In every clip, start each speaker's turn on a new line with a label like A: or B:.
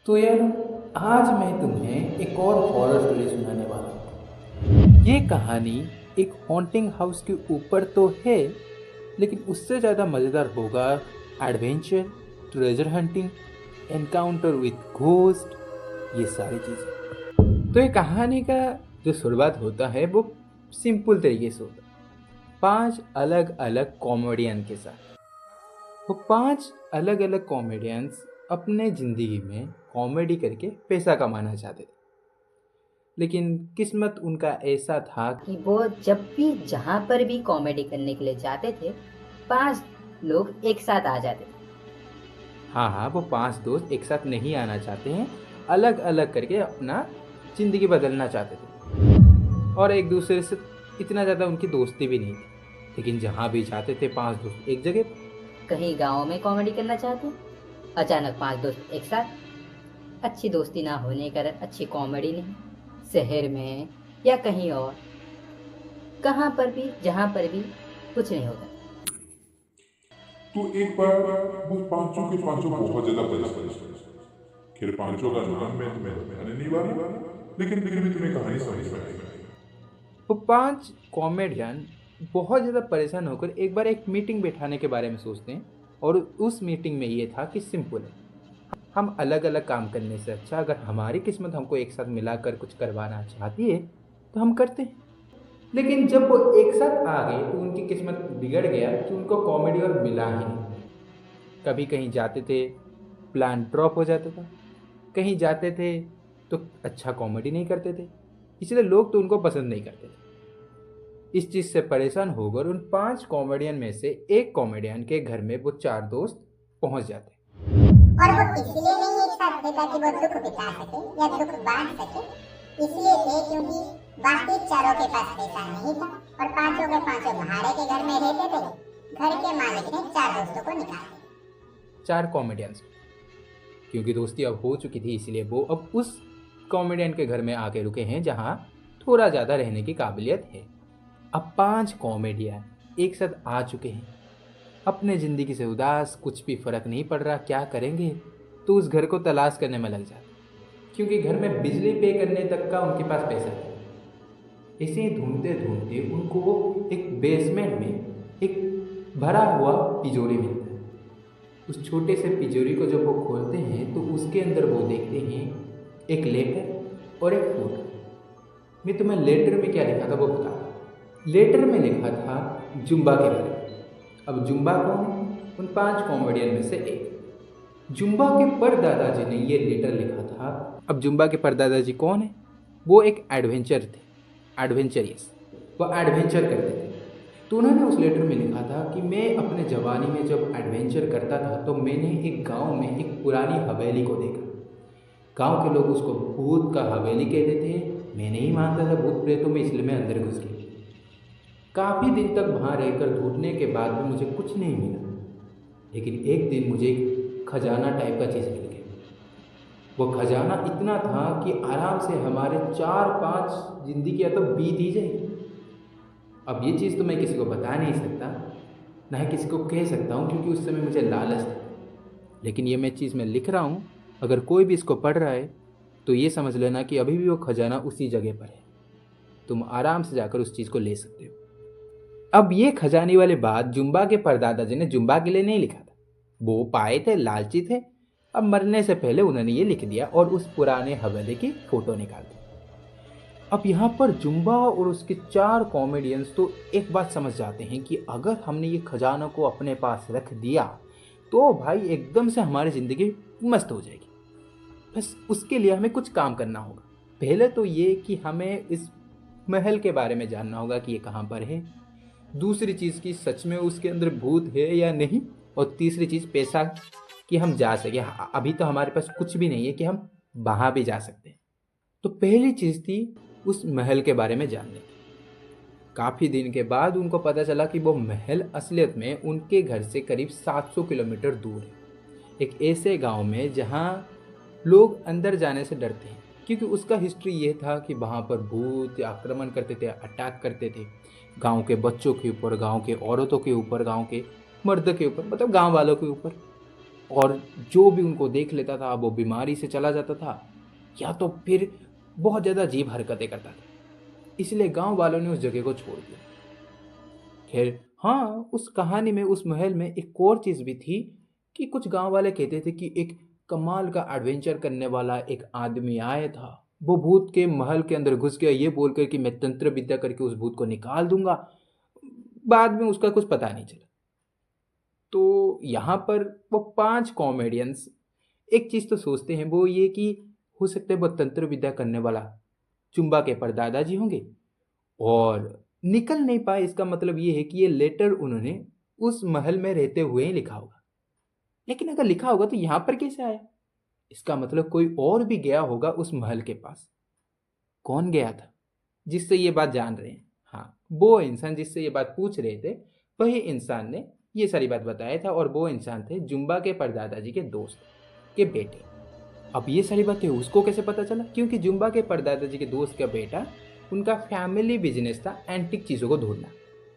A: तो यार, आज मैं तुम्हें एक और हॉरर स्टोरी सुनाने वाला हूँ। ये कहानी एक हॉन्टिंग हाउस के ऊपर तो है, लेकिन उससे ज़्यादा मज़ेदार होगा adventure, treasure hunting, encounter with ghost, ये सारी चीज़ें। तो ये कहानी का जो शुरुआत होता है वो सिंपल तरीके से होता है, 5 अलग अलग कॉमेडियन के साथ। वो 5 अलग अलग कॉमेडियंस अपने ज़िंदगी में कॉमेडी करके पैसा कमाना चाहते थे, लेकिन किस्मत उनका ऐसा था
B: कि वो जब भी जहाँ पर भी कॉमेडी करने के लिए जाते थे, 5 लोग एक साथ आ जाते थे।
A: हाँ हाँ, वो 5 दोस्त एक साथ नहीं आना चाहते हैं, अलग अलग करके अपना ज़िंदगी बदलना चाहते थे। और एक दूसरे से इतना ज़्यादा उनकी दोस्ती भी नहीं थी, लेकिन जहाँ भी जाते थे 5 दोस्त एक जगह।
B: कहीं गाँव में कॉमेडी करना चाहते, अचानक 5 दोस्त एक साथ। अच्छी दोस्ती ना होने के कारण अच्छी कॉमेडी नहीं, शहर में या कहीं और, कहाँ पर भी जहाँ पर भी कुछ नहीं होता।
C: तो एक बार वो पांचों के पांचों बहुत ज्यादा परेशान। खैर पांचों का नाम मैं तुम्हें बताने नहीं वाला, लेकिन फिर भी तुम्हें कहानी समझ में आएगी।
A: वो 5 कॉमेडियन बहुत ज़्यादा परेशान होकर एक बार एक मीटिंग बैठाने के बारे में सोचते हैं। और उस मीटिंग में ये था कि सिंपल है, हम अलग अलग काम करने से अच्छा अगर हमारी किस्मत हमको एक साथ मिलाकर कुछ करवाना चाहती है तो हम करते हैं। लेकिन जब वो एक साथ आ गए तो उनकी किस्मत बिगड़ गया कि उनको कॉमेडी और मिला ही नहीं। कभी कहीं जाते थे, प्लान ड्रॉप हो जाता था, कहीं जाते थे तो अच्छा कॉमेडी नहीं करते थे, इसलिए लोग तो उनको पसंद नहीं करते थे। इस चीज़ से परेशान होकर उन 5 कॉमेडियन में से एक कॉमेडियन के घर में वो 4 दोस्त पहुंच जाते।
D: और वो इसलिए नहीं एक साथ थे ताकि वो दुख बिता सके या दुख बांट सके, इसलिए थे क्योंकि बाकी चारों के पास पैसा नहीं था और पांचों के पांचों भाड़े के घर में रहते थे। घर के मालिक ने 4 दोस्तों को निकाल दिया।
A: 4 कॉमेडियंस, क्योंकि दोस्ती अब हो चुकी थी इसलिए वो अब उस कॉमेडियन के घर में आके रुके हैं जहाँ थोड़ा ज़्यादा रहने की काबिलियत है। अब 5 कॉमेडियन एक साथ आ चुके हैं, अपने ज़िंदगी से उदास, कुछ भी फ़र्क नहीं पड़ रहा क्या करेंगे, तो उस घर को तलाश करने में लग जाते, क्योंकि घर में बिजली पे करने तक का उनके पास पैसा है। इसे ही ढूंढते ढूंढते उनको एक बेसमेंट में एक भरा हुआ तिजोरी मिलता है। उस छोटे से तिजोरी को जब वो खोलते हैं तो उसके अंदर वो देखते हैं एक लेटर और एक फोटो। मैं तुम्हें लेटर में क्या लिखा था वो बता। लेटर में लिखा था जुम्बा के बारे में। अब जुम्बा कौन है? उन 5 कॉमेडियन में से एक। जुम्बा के परदादाजी ने ये लेटर लिखा था। अब जुम्बा के परदादाजी कौन है? वो एक एडवेंचर थे, एडवेंचरियस, वो एडवेंचर करते थे। तो उन्होंने उस लेटर में लिखा था कि मैं अपने जवानी में जब एडवेंचर करता था तो मैंने एक गांव में एक पुरानी हवेली को देखा। गांव के लोग उसको भूत का हवेली कहते थे। मैं नहीं मानता था भूत प्रेतों में, इसलिए मैं अंदर घुस गया। काफ़ी दिन तक वहाँ रहकर ढूंढने के बाद भी मुझे कुछ नहीं मिला, लेकिन एक दिन मुझे एक खजाना टाइप का चीज़ मिल गया। वो खजाना इतना था कि आराम से हमारे 4-5 जिंदगियाँ तो बीत ही जाएगी। अब ये चीज़ तो मैं किसी को बता नहीं सकता, ना ही किसी को कह सकता हूँ, क्योंकि उस समय मुझे लालच था। लेकिन ये मैं चीज़ मैं लिख रहा हूँ, अगर कोई भी इसको पढ़ रहा है तो ये समझ लेना कि अभी भी वो खजाना उसी जगह पर है। तुम आराम से जाकर उस चीज़ को ले सकते हो। अब ये खजाने वाली बात जुम्बा के परदादा जी ने जुम्बा के लिए नहीं लिखा था। वो पाए थे, लालची थे। अब मरने से पहले उन्होंने ये लिख दिया और उस पुराने हवेली की फ़ोटो निकाल दी। अब यहाँ पर जुम्बा और उसके 4 कॉमेडियंस तो एक बात समझ जाते हैं कि अगर हमने ये खजाना को अपने पास रख दिया तो भाई एकदम से हमारी ज़िंदगी मस्त हो जाएगी। बस उसके लिए हमें कुछ काम करना होगा। पहले तो ये कि हमें इस महल के बारे में जानना होगा कि ये कहाँ पर है। दूसरी चीज़ कि सच में उसके अंदर भूत है या नहीं। और तीसरी चीज़ पैसा, कि हम जा सके। अभी तो हमारे पास कुछ भी नहीं है कि हम वहाँ भी जा सकते हैं। तो पहली चीज़ थी उस महल के बारे में जानने की। काफ़ी दिन के बाद उनको पता चला कि वो महल असलियत में उनके घर से करीब 700 किलोमीटर दूर है, एक ऐसे गांव में जहां लोग अंदर जाने से डरते हैं, क्योंकि उसका हिस्ट्री ये था कि वहाँ पर भूत आक्रमण करते थे, अटैक करते थे गांव के बच्चों के ऊपर, गांव के औरतों के ऊपर, गांव के मर्द के ऊपर, मतलब गांव वालों के ऊपर। और जो भी उनको देख लेता था वो बीमारी से चला जाता था या तो फिर बहुत ज़्यादा अजीब हरकतें करता था। इसलिए गांव वालों ने उस जगह को छोड़ दिया। खैर हाँ, उस कहानी में उस महल में एक और चीज़ भी थी कि कुछ गांव वाले कहते थे कि एक कमाल का एडवेंचर करने वाला एक आदमी आया था। वो भूत के महल के अंदर घुस गया ये बोलकर कि मैं तंत्र विद्या करके उस भूत को निकाल दूंगा। बाद में उसका कुछ पता नहीं चला। तो यहाँ पर वो 5 कॉमेडियंस एक चीज़ तो सोचते हैं, वो ये कि हो सकता है वो तंत्र विद्या करने वाला चुम्बा के परदादा जी होंगे और निकल नहीं पाए। इसका मतलब ये है कि ये लेटर उन्होंने उस महल में रहते हुए ही लिखा होगा। लेकिन अगर लिखा होगा तो यहाँ पर कैसे आया? इसका मतलब कोई और भी गया होगा उस महल के पास। कौन गया था जिससे ये बात जान रहे हैं? हाँ, वो इंसान जिससे ये बात पूछ रहे थे वही इंसान ने ये सारी बात बताया था और वो इंसान थे जुम्बा के परदादा जी के दोस्त के बेटे। अब ये सारी बातें उसको कैसे पता चला? क्योंकि जुम्बा के परदादा जी के दोस्त का बेटा, उनका फैमिली बिजनेस था एंटिक चीज़ों को ढूंढना।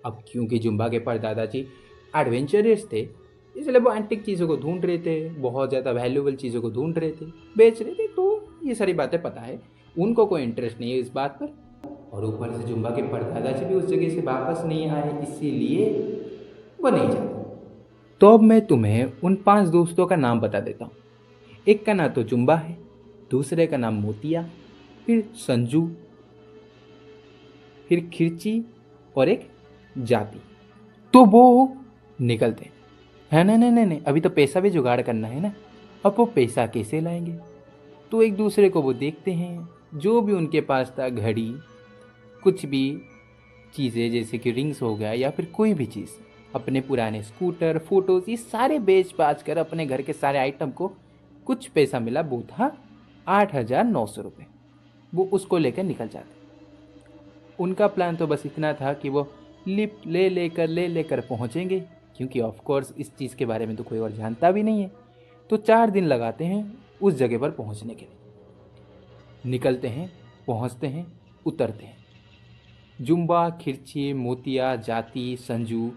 A: अब क्योंकि जुम्बा के परदादा जी एडवेंचरर्स थे इसलिए वो एंटिक चीज़ों को ढूंढ रहे थे, बहुत ज़्यादा वैल्यूबल चीज़ों को ढूंढ रहे थे, बेच रहे थे। तो ये सारी बातें पता है, उनको कोई इंटरेस्ट नहीं है इस बात पर। और ऊपर से जुम्बा के परदादा जी भी उस जगह से वापस नहीं आए, इसीलिए वो नहीं जाते। तो अब मैं तुम्हें उन 5 दोस्तों का नाम बता देता हूँ। एक का नाम तो जुम्बा है, दूसरे का नाम मोतिया, फिर संजू, फिर खिरची और एक जाति। तो वो निकलते हैं। है ना, नहीं नहीं नहीं, अभी तो पैसा भी जुगाड़ करना है ना। अब वो पैसा कैसे लाएंगे? तो एक दूसरे को वो देखते हैं, जो भी उनके पास था, घड़ी, कुछ भी चीज़ें जैसे कि रिंग्स हो गया या फिर कोई भी चीज़, अपने पुराने स्कूटर, फोटोज, ये सारे बेच बाच कर अपने घर के सारे आइटम को कुछ पैसा मिला, वो था 8,900 रुपये। वो उसको लेकर निकल जाते। उनका प्लान तो बस इतना था कि वो लिफ्ट ले लेकर पहुँचेंगे, क्योंकि ऑफ कोर्स इस चीज़ के बारे में तो कोई और जानता भी नहीं है। तो 4 दिन लगाते हैं उस जगह पर पहुँचने के लिए। निकलते हैं, पहुँचते हैं, उतरते हैं। जुम्बा, खिरची, मोतिया, जाति, संजू,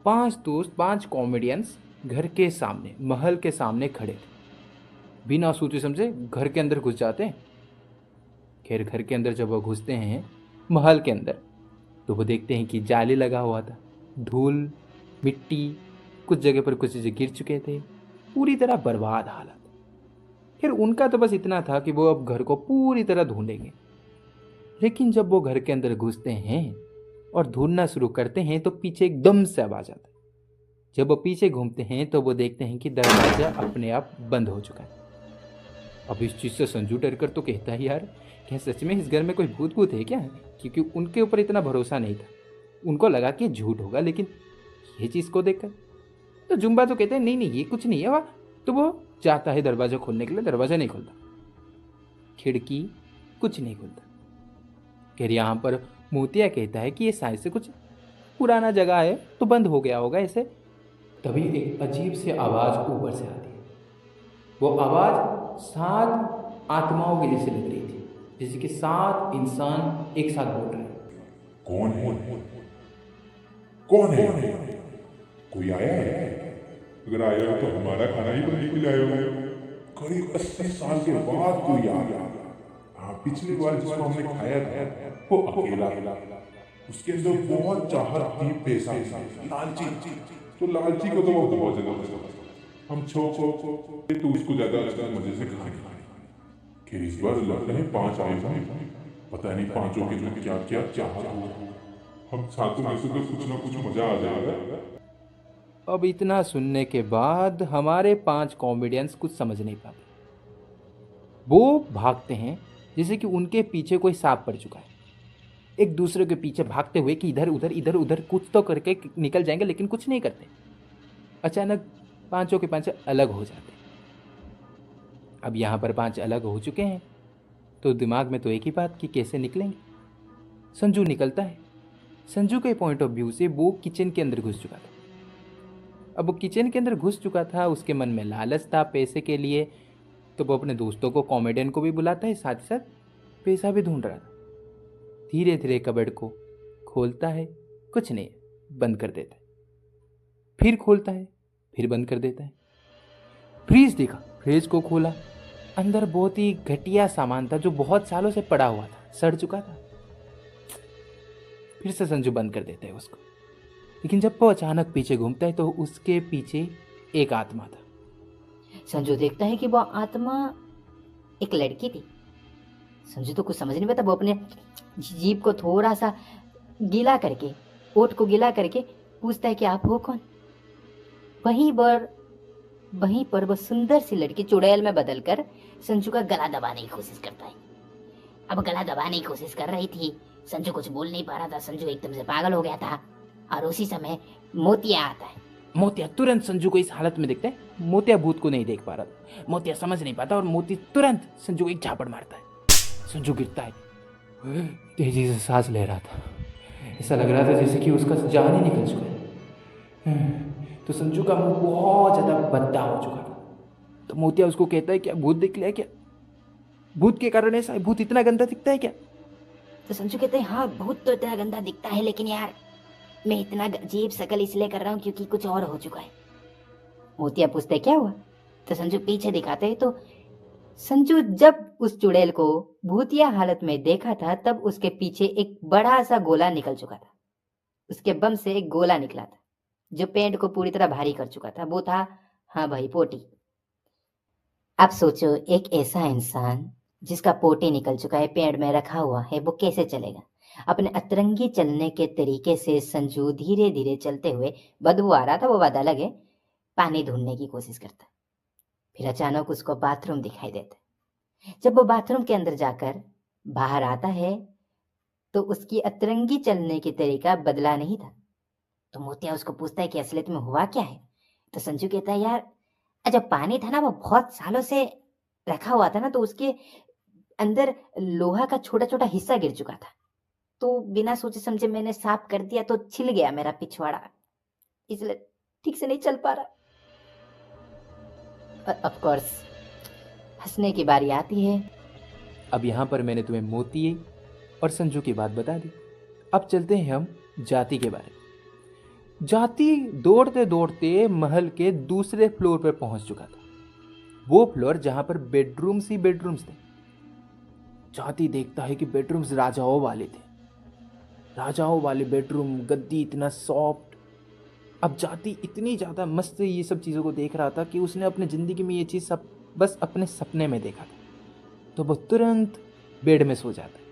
A: 5 दोस्त, 5 कॉमेडियंस घर के सामने, महल के सामने खड़े थे। बिना सोचे समझे घर के अंदर घुस जाते हैं। खैर घर के अंदर जब वो घुसते हैं महल के अंदर, तो वो देखते हैं कि जाली लगा हुआ था, धूल, मिट्टी, कुछ जगह पर कुछ चीज़ें गिर चुके थे, पूरी तरह बर्बाद हालत। फिर उनका तो बस इतना था कि वो अब घर को पूरी तरह ढूंढेंगे। लेकिन जब वो घर के अंदर घुसते हैं और ढूंढना शुरू करते हैं तो पीछे एकदम से आवाज आता है। जब वो पीछे घूमते हैं तो वो देखते हैं कि दरवाजा अपने आप बंद हो चुका है। अब इस चीज़ से संजू डर कर तो कहता है, यार क्या सच में इस घर में कोई भूत भूत है क्या? क्योंकि उनके ऊपर इतना भरोसा नहीं था, उनको लगा कि झूठ होगा। लेकिन ये चीज़ को देखकर तो जुम्बा तो कहते हैं नहीं नहीं ये कुछ नहीं है वाह। तो वो जाता है दरवाजा खोलने के लिए, दरवाजा नहीं खुलता, खिड़की कुछ नहीं खुलता। खैर यहाँ पर मोतिया कहता है कि ये शायद से कुछ पुराना जगह है तो बंद हो गया होगा ऐसे। तभी एक अजीब सी आवाज़ ऊपर से आती है। वो आवाज़ 7 आत्माओं के जैसे लग रही थी, जैसे कि 7 इंसान एक साथ बोल रहे हैं।
C: कौन है? कौन है? कोई आया है? अगर आया हो तो हमारा खाना ही बनने के लिए आया होगा। करीब 80 साल के बाद कोई आ गया। हाँ, पिछली बार जिसको हमने खाया था वो अकेला, उसके अंदर बहुत चाहत थी, पैसा, लालची। तो लालची को तो वो बहुत ज्यादा, हम छो तो उसको ज्यादा मजे से खाने। फिर इस बार लगता है 5 आए हैं, पता नहीं 5 के जो क्या क्या चाहत हो। हम सातों में से तो कुछ ना कुछ मजा आ जाएगा।
A: अब इतना सुनने के बाद हमारे 5 कॉमेडियंस कुछ समझ नहीं पाते। वो भागते हैं जैसे कि उनके पीछे कोई सांप पड़ चुका है, एक दूसरे के पीछे भागते हुए कि इधर उधर कुछ तो करके निकल जाएंगे, लेकिन कुछ नहीं करते। अचानक 5 के 5 अलग हो जाते। अब यहाँ पर 5 अलग हो चुके हैं तो दिमाग में तो एक ही बात कि कैसे निकलेंगे। संजू निकलता है। संजू के पॉइंट ऑफ व्यू से वो किचन के अंदर घुस चुका था। अब वो किचन के अंदर घुस चुका था, उसके मन में लालच था पैसे के लिए, तो वो अपने दोस्तों को, कॉमेडियन को भी बुलाता है, साथ ही साथ पैसा भी ढूंढ रहा था। धीरे धीरे कबर्ड को खोलता है, कुछ नहीं, बंद कर देता है, फिर खोलता है, फिर बंद कर देता है। फ्रिज देखा, फ्रिज को खोला, अंदर बहुत ही घटिया सामान था जो बहुत सालों से पड़ा हुआ था, सड़ चुका था। फिर से संजू बंद कर देता है उसको, लेकिन जब वो अचानक पीछे घूमता है तो उसके पीछे एक आत्मा था।
B: संजू देखता है कि वो आत्मा एक लड़की थी। संजू तो कुछ समझ नहीं पाता। वो अपने जीभ को थोड़ा सा गीला करके, ओठ को गीला करके पूछता है कि आप हो कौन। वहीं पर वो सुंदर सी लड़की चुड़ैल में बदलकर संजू का गला दबाने की कोशिश करता है। अब गला दबाने की कोशिश कर रही थी, संजू कुछ बोल नहीं पा रहा था। संजू एकदम से पागल हो गया था। और उसी समय मोतिया आता है।
A: मोतिया तुरंत संजू को इस हालत में देखता है। मोतिया भूत को नहीं देख पा रहा था, मोतिया समझ नहीं पाता और मोती तुरंत संजू को एक झापड़ मारता है। संजू गिरता है, तेजी से सांस ले रहा था। ऐसा लग रहा था जैसे कि उसका जान ही निकल चुका है। तो संजू का मुंह बहुत ज्यादा भद्दा हो चुका था। तो मोतिया उसको कहता है, क्या भूत दिख लिया क्या? भूत के कारण ऐसा, भूत इतना गंदा दिखता है क्या?
B: तो संजू कहते हैं हाँ भूत तो इतना गंदा दिखता है, लेकिन यार मैं इतना अजीब शकल इसलिए कर रहा हूँ क्योंकि कुछ और हो चुका है। मोतिया पूछते क्या हुआ? तो संजू पीछे दिखाते हैं तो संजू जब उस चुड़ैल को भूतिया हालत में देखा था तब उसके पीछे एक बड़ा सा गोला निकल चुका था। उसके बम से एक गोला निकला था जो पेड़ को पूरी तरह भारी कर चुका था। वो था, हाँ भाई, पोटी। अब सोचो, एक ऐसा इंसान जिसका पोटी निकल चुका है, पेड़ में रखा हुआ है, वो कैसे चलेगा? अपने अतरंगी चलने के तरीके से संजू धीरे धीरे चलते हुए, बदबू आ रहा था वो बात अलग है, पानी ढूंढने की कोशिश करता। फिर अचानक उसको बाथरूम दिखाई देता। जब वो बाथरूम के अंदर जाकर बाहर आता है तो उसकी अतरंगी चलने की तरीका बदला नहीं था। तो मोतिया उसको पूछता है कि असलियत में हुआ क्या है? तो संजू कहता है यार जब पानी था ना वो बहुत सालों से रखा हुआ था ना, तो उसके अंदर लोहा का छोटा छोटा हिस्सा गिर चुका था। तो बिना सोचे समझे मैंने साफ कर दिया तो छिल गया मेरा पिछवाड़ा, इसलिए ठीक से नहीं चल पा रहा। ऑफ कोर्स हंसने की बारी आती है।
A: अब यहाँ पर मैंने तुम्हें मोती और संजू की बात बता दी। अब चलते हैं हम जाति के बारे में। जाति दौड़ते दौड़ते महल के दूसरे फ्लोर पर पहुंच चुका था, वो फ्लोर जहां पर बेडरूम्स ही बेडरूम्स थे। जाति देखता है कि बेडरूम्स राजाओं वाले थे, राजाओं वाले बेडरूम, गद्दी इतना सॉफ्ट। अब जाति इतनी ज़्यादा मस्त ये सब चीज़ों को देख रहा था कि उसने अपने ज़िंदगी में ये चीज़ सब बस अपने सपने में देखा था। तो वो तुरंत बेड में सो जाता है।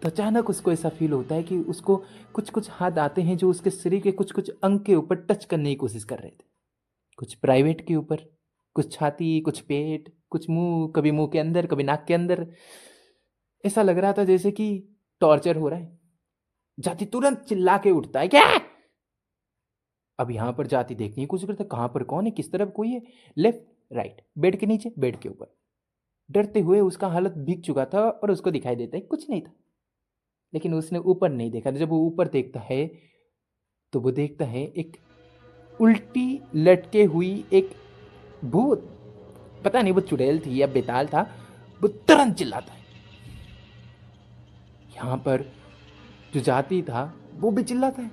A: तो अचानक उसको ऐसा फील होता है कि उसको कुछ कुछ हाथ आते हैं जो उसके शरीर के कुछ कुछ अंग के ऊपर टच करने की कोशिश कर रहे थे। कुछ प्राइवेट के ऊपर, कुछ छाती, कुछ पेट, कुछ मुंह, कभी मुंह के अंदर, कभी नाक के अंदर। ऐसा लग रहा था जैसे कि टॉर्चर हो रहा है। जाति तुरंत चिल्ला के उठता है, क्या? अब यहां पर जाति देखने की कोशिश करता है, कहां पर कौन है, किस तरफ कोई है, लेफ्ट राइट, बेड के नीचे, बेड के ऊपर। डरते हुए उसका हालत भीग चुका था और उसको दिखाई देता है कुछ नहीं था। लेकिन उसने ऊपर नहीं देखा। जब वो ऊपर देखता है तो वो देखता है एक उल्टी लटके हुई एक भूत। पता नहीं वो चुड़ैल थी या बेताल था। वो तुरंत चिल्लाता है। यहां पर जो जाति था वो भी चिल्लाता है।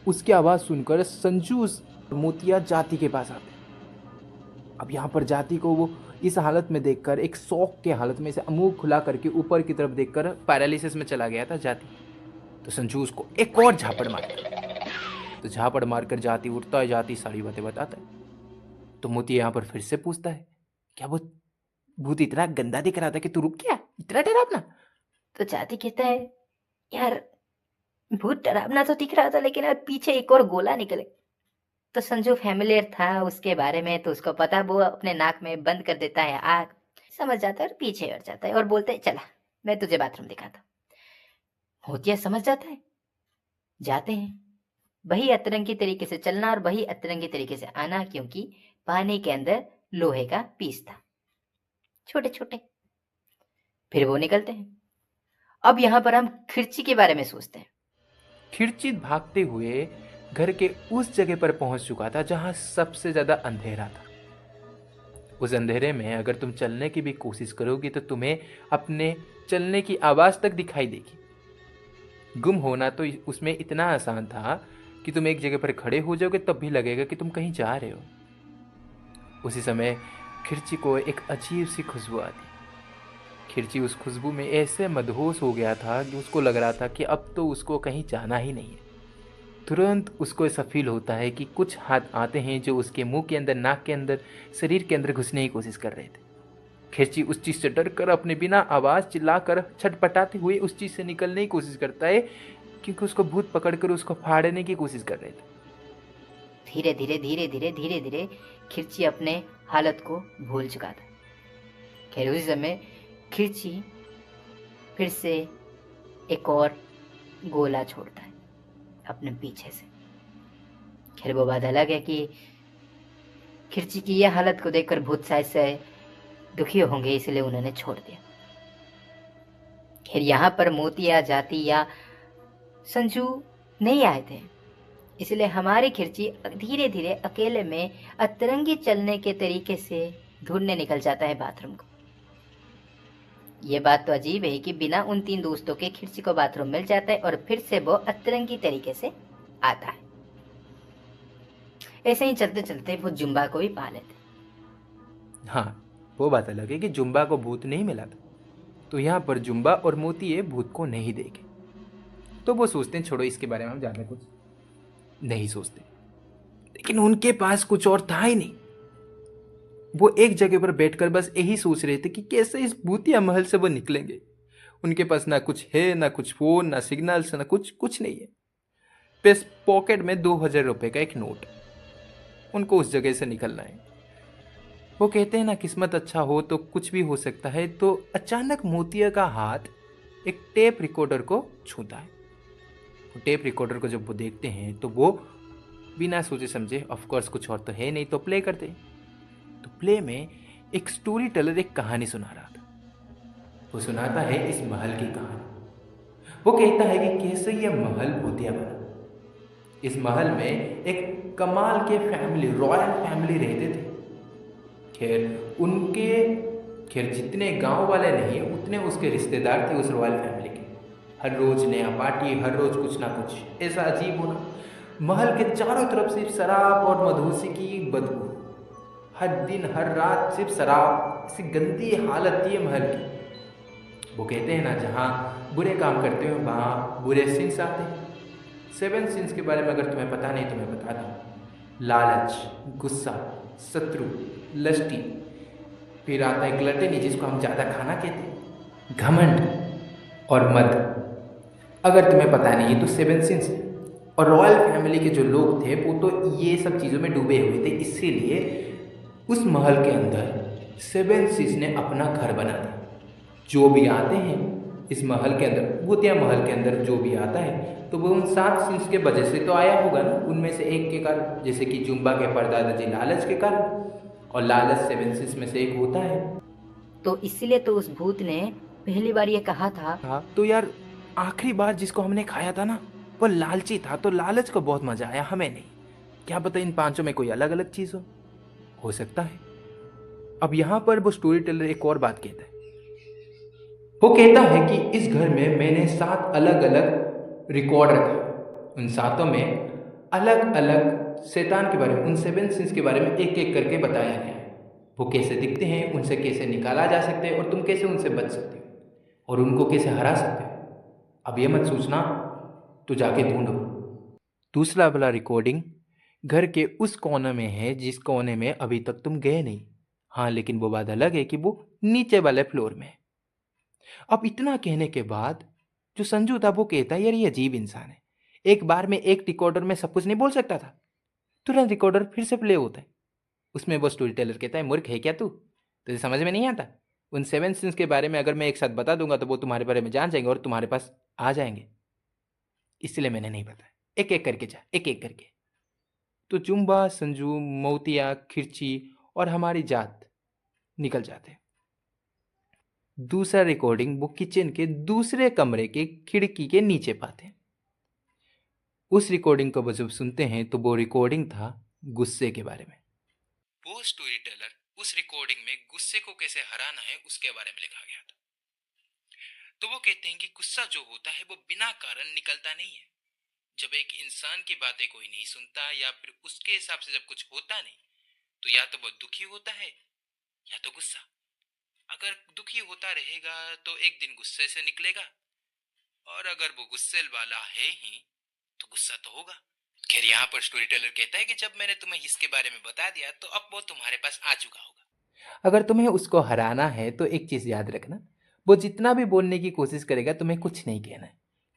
A: उसकी आवाज सुनकर संजू और मोतिया जाति के पास आते हैं। अब यहाँ पर जाति को वो इस हालत में देखकर, एक शौक के हालत में, से मुंह खुला करके ऊपर की तरफ देखकर पैरालिसिस में चला गया था जाति। तो संजू उसको एक और झापड़ मारता। तो झापड़ मारकर जाति उठता है, जाति सारी बातें बताता है। तो मोतिया यहाँ पर फिर से पूछता है, क्या वो भूत इतना गंदा दिख रहा था कि तू रुक गया, इतना डरावना?
B: तो जाति कहता है यार भूत डरावना तो दिख रहा था, लेकिन यार पीछे एक और गोला निकले। तो संजू फैमिलियर था उसके बारे में, तो उसको पता, वो अपने नाक में बंद कर देता है आग, समझ जाता है और पीछे हट जाता है और बोलते है चला मैं तुझे बाथरूम दिखाता। मोतिया समझ जाता है। जाते हैं, वही अतरंगी तरीके से चलना और वही अतरंगी तरीके से आना, क्योंकि पानी के अंदर लोहे का पीस था, छोटे छोटे। फिर वो निकलते हैं। अब यहाँ पर हम खिड़ची के बारे में सोचते हैं।
A: खिड़ची भागते हुए घर के उस जगह पर पहुंच चुका था जहां सबसे ज्यादा अंधेरा था। उस अंधेरे में अगर तुम चलने की भी कोशिश करोगी तो तुम्हें अपने चलने की आवाज तक दिखाई देगी। गुम होना तो उसमें इतना आसान था कि तुम एक जगह पर खड़े हो जाओगे तब भी लगेगा कि तुम कहीं जा रहे हो। उसी समय खिरची को एक अजीब सी खुशबू आती। खिरची उस खुशबू में ऐसे मदहोश हो गया था कि उसको लग रहा था कि अब तो उसको कहीं जाना ही नहीं है। तुरंत उसको ऐसा फील होता है कि कुछ हाथ आते हैं जो उसके मुंह के अंदर, नाक के अंदर, शरीर के अंदर घुसने की कोशिश कर रहे थे। खिरची उस चीज़ से डर कर अपने बिना आवाज़ चिल्लाकर छटपटाते हुए उस चीज़ से निकलने की कोशिश करता है, क्योंकि उसको भूत पकड़कर उसको फाड़ने की कोशिश कर रहे थे।
B: धीरे धीरे धीरे धीरे धीरे धीरे खिरची अपने हालत को भूल चुका था। खैर उसी समय खिरची फिर से एक और गोला छोड़ता है अपने पीछे से। खैर वो बात अलग है कि खिरची की यह हालत को देखकर भूत शायद से दुखी होंगे, इसलिए उन्होंने छोड़ दिया। खैर यहाँ पर मोतिया, जाति या संजू नहीं आए थे, इसलिए हमारी खिरची धीरे धीरे अकेले में अतरंगी चलने के तरीके से ढूंढने निकल जाता है बाथरूम को। ये बात तो अजीब है कि बिना उन 3 दोस्तों के खिरची को बाथरूम मिल जाता है और फिर से वो अतरंगी तरीके से आता है। ऐसे ही चलते चलते वो जुम्बा को भी पा लेते।
A: हाँ, वो बात अलग है कि जुम्बा को भूत नहीं मिला था, तो यहाँ पर जुम्बा और मोती भूत को नहीं देखे, तो वो सोचते हैं छोड़ो इसके बारे में हम ज़्यादा कुछ नहीं सोचते। लेकिन उनके पास कुछ और था ही नहीं। वो एक जगह पर बैठकर बस यही सोच रहे थे कि कैसे इस भूतिया महल से वो निकलेंगे। उनके पास ना कुछ है, ना कुछ फोन, ना सिग्नल्स, ना कुछ नहीं है। बस पॉकेट में 2000 रुपए का एक नोट। उनको उस जगह से निकलना है। वो कहते हैं ना, किस्मत अच्छा हो तो कुछ भी हो सकता है। तो अचानक मोतिया का हाथ एक टेप रिकॉर्डर को छूता है। वो टेप रिकॉर्डर को जब वो देखते हैं तो वो बिना सोचे समझे, ऑफ कोर्स कुछ और तो है नहीं, तो प्ले करते। तो प्ले में एक स्टोरी टेलर एक कहानी सुना रहा था। वो सुनाता है इस महल की कहानी। वो कहता है कि कैसे यह महल भूतिया बना। इस महल में एक कमाल के फैमिली, रॉयल फैमिली रहते थे। खैर जितने गांव वाले नहीं उतने उसके रिश्तेदार थे उस रॉयल फैमिली के। हर रोज नया पार्टी, हर रोज कुछ ना कुछ ऐसा अजीब होना। महल के चारों तरफ सिर्फ शराब और मधुसी की बदबू। हर दिन हर रात सिर्फ शराब, ऐसी गंदी हालत थी महल की। वो कहते हैं ना, जहाँ बुरे काम करते हो वहाँ बुरे सिंस आते हैं। 7 सिंस के बारे में अगर तुम्हें पता नहीं तो मैं बता दूँ। लालच, गुस्सा, शत्रु, लस्टी, फिर आता है ग्लटनी जिसको हम ज़्यादा खाना कहते हैं, घमंड और मद। अगर तुम्हें पता नहीं है तो 7 सिंस है। और रॉयल फैमिली के जो लोग थे वो तो ये सब चीज़ों में डूबे हुए थे, इसीलिए उस महल के अंदर 7 सिंस ने अपना घर बना दिया। जो भी आते हैं इस महल के अंदर, भूतिया महल के अंदर जो भी आता है तो वो उन 7 सिंस के वजह से तो आया होगा ना, उनमें से एक के कारण। जैसे कि जुम्बा के परदादा जी लालच के कारण, और लालच 7 सिंस में से एक होता है।
B: तो इसलिए तो उस भूत ने पहली बार ये कहा था।
A: हाँ, तो यार आखिरी बार जिसको हमने खाया था ना वो लालची था, तो लालच को बहुत मजा आया, हमें नहीं। क्या पता इन 5 में कोई अलग अलग चीज़ हो सकता है। अब यहाँ पर वो स्टोरी टेलर एक और बात कहता है। वो कहता है कि इस घर में मैंने 7 अलग अलग रिकॉर्ड रखे। उन 7 में अलग अलग शैतान के बारे में, उन 7 सिंस के बारे में एक एक करके बताया गया है। वो कैसे दिखते हैं, उनसे कैसे निकाला जा सकते हैं और तुम कैसे उनसे बच सकते हो और उनको कैसे हरा सकते हो। अब ये मत सोचना, तो जाके ढूंढो। दूसरा वाला रिकॉर्डिंग घर के उस कोने में है जिस कोने में अभी तक तुम गए नहीं। हाँ, लेकिन वो बात अलग है कि वो नीचे वाले फ्लोर में है। अब इतना कहने के बाद जो संजू था वो कहता है, यार ये अजीब इंसान है, एक बार में एक रिकॉर्डर में सब कुछ नहीं बोल सकता था। तुरंत रिकॉर्डर फिर से प्ले होता है। उसमें वो स्टोरी टेलर कहता है, मूर्ख है क्या तू, तुझे समझ में नहीं आता? उन 7 सिंस के बारे में अगर मैं एक साथ बता दूंगा तो वो तुम्हारे बारे में जान जाएंगे और तुम्हारे पास आ जाएंगे, इसलिए मैंने नहीं बताया। एक एक करके जा, एक एक करके। तो जुम्बा, संजू, मोतिया, खिरची और हमारी जात निकल जाते हैं। दूसरा रिकॉर्डिंग वो किचन के दूसरे कमरे के खिड़की के नीचे पाते हैं। उस रिकॉर्डिंग को वो जब सुनते हैं तो वो रिकॉर्डिंग था गुस्से के बारे में। वो स्टोरी टेलर उस रिकॉर्डिंग में गुस्से को कैसे हराना है उसके बारे में लिखा गया था। तो वो कहते हैं कि गुस्सा जो होता है वो बिना कारण निकलता नहीं है। जब एक इंसान की बातें कोई नहीं सुनता या फिर उसके हिसाब से जब कुछ होता नहीं, तो तो या तो वो दुखी होता है या तो गुस्सा। अगर दुखी होता रहेगा तो एक दिन गुस्से से निकलेगा, और अगर वो गुस्से वाला है ही तो गुस्सा तो होगा। खैर, यहाँ पर स्टोरी टेलर कहता है कि जब मैंने तुम्हें इसके बारे में बता दिया तो अब वो तुम्हारे पास आ चुका होगा। अगर तुम्हें उसको हराना है तो एक चीज याद रखना, वो जितना भी बोलने की कोशिश करेगा तुम्हें कुछ नहीं कहना है।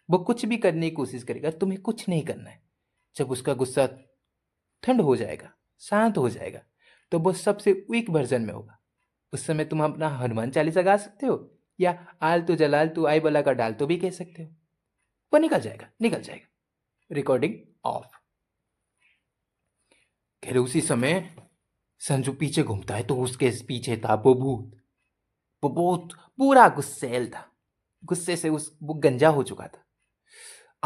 A: वो कुछ भी करने की कोशिश करेगा, तुम्हें कुछ नहीं करना है। जब उसका गुस्सा ठंड हो जाएगा, शांत हो जाएगा, तो वो सबसे वीक वर्जन में होगा। उस समय तुम अपना हनुमान चालीसा गा सकते हो, या आलतू जलालतू आई बला का डालतू भी कह सकते हो। वो निकल जाएगा, निकल जाएगा। Recording of. खैर, उसी समय संजू पीछे घूमता है तो उसके पीछे था वो भूत। वो बहुत पूरा गुस्सैल था, गुस्से से वो गंजा हो चुका था।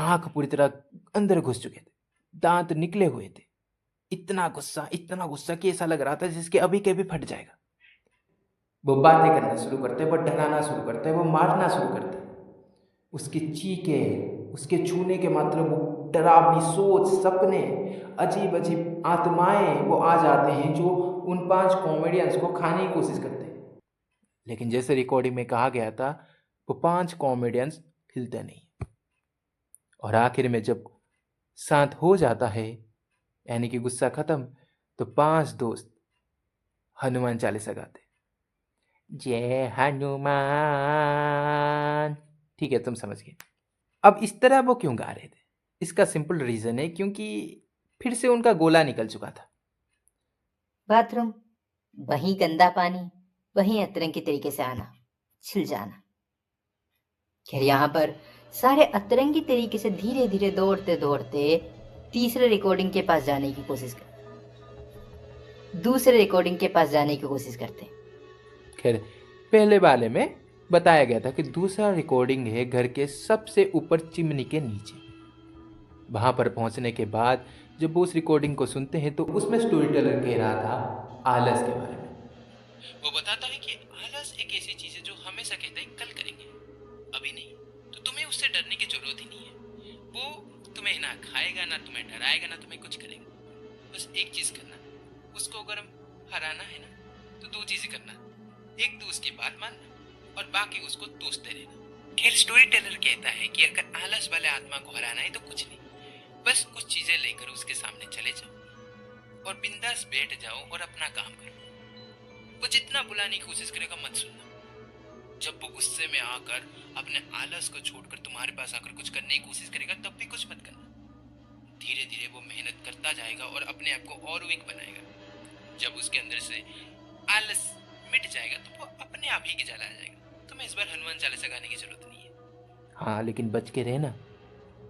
A: आंख पूरी तरह अंदर घुस चुके थे, दांत निकले हुए थे। इतना गुस्सा कि ऐसा लग रहा था जिसके अभी के भी फट जाएगा। वो बातें करना शुरू करते हैं, वो डराना शुरू करते हैं, वो मारना शुरू करते हैं। उसकी चीखें, उसके छूने के मात्र वो डरावनी सोच, सपने, अजीब अजीब आत्माएं वो आ जाते हैं जो उन 5 कॉमेडियंस को खाने की कोशिश करते हैं। लेकिन जैसे रिकॉर्डिंग में कहा गया था, वो 5 कॉमेडियंस हिलते नहीं। और आखिर में जब शांत हो जाता है, यानी कि गुस्सा खत्म, तो 5 दोस्त हनुमान चालीसा गाते, जय हनुमान। ठीक है, तुम समझ गए। अब इस तरह वो क्यों गा रहे थे, इसका सिंपल रीजन है क्योंकि फिर से उनका गोला निकल चुका था।
B: बाथरूम, वहीं गंदा पानी, वहीं अतरंगी तरीके से आना, छिल जाना। खैर, यहाँ पर सारे अतरंगी तरीके से धीरे धीरे दौड़ते दौड़ते तीसरे रिकॉर्डिंग के पास जाने की कोशिश कर, दूसरे रिकॉर्डिंग के पास जाने की कोशिश करते।
A: खैर, पहले वाले में बताया गया था कि दूसरा रिकॉर्डिंग है घर के सबसे ऊपर चिमनी के नीचे। वहां पर पहुंचने के बाद जब वो उस रिकॉर्डिंग को सुनते हैं तो उसमें स्टोरी टेलर कह रहा था आलस के बारे में। वो बताता है कि आलस एक ऐसी चीज है जो हमेशा कहता है कल करेंगे, अभी नहीं। तो तुम्हें उससे डरने की जरूरत ही नहीं है। वो तुम्हें ना खाएगा, ना तुम्हें डराएगा, ना तुम्हें कुछ करेगा। बस एक चीज करना, उसको अगर हराना है ना तो 2 चीजें करना। एक तो उसकी बात मानना और बाकी उसको दोस्ते रहना। खैर, स्टोरी टेलर कहता है कि अगर आलस वाले आत्मा को हराना है तो कुछ नहीं, बस कुछ चीजें लेकर उसके सामने चले जाओ और बिंदास बैठ जाओ और अपना काम करो। वो जितना बुलाने की कोशिश करेगा मत सुनना। जब वो गुस्से में आकर अपने आलस को छोड़कर तुम्हारे पास आकर कुछ करने की कोशिश करेगा तब भी कुछ मत करना। धीरे धीरे वो मेहनत करता जाएगा और अपने आप को और वीक बनाएगा। जब उसके अंदर से आलस मिट जाएगा तो वो अपने आप ही के चला जाएगा। तुम्हें इस बार हनुमान चालीसा गाने की जरूरत नहीं है। हाँ, लेकिन बच के रहना।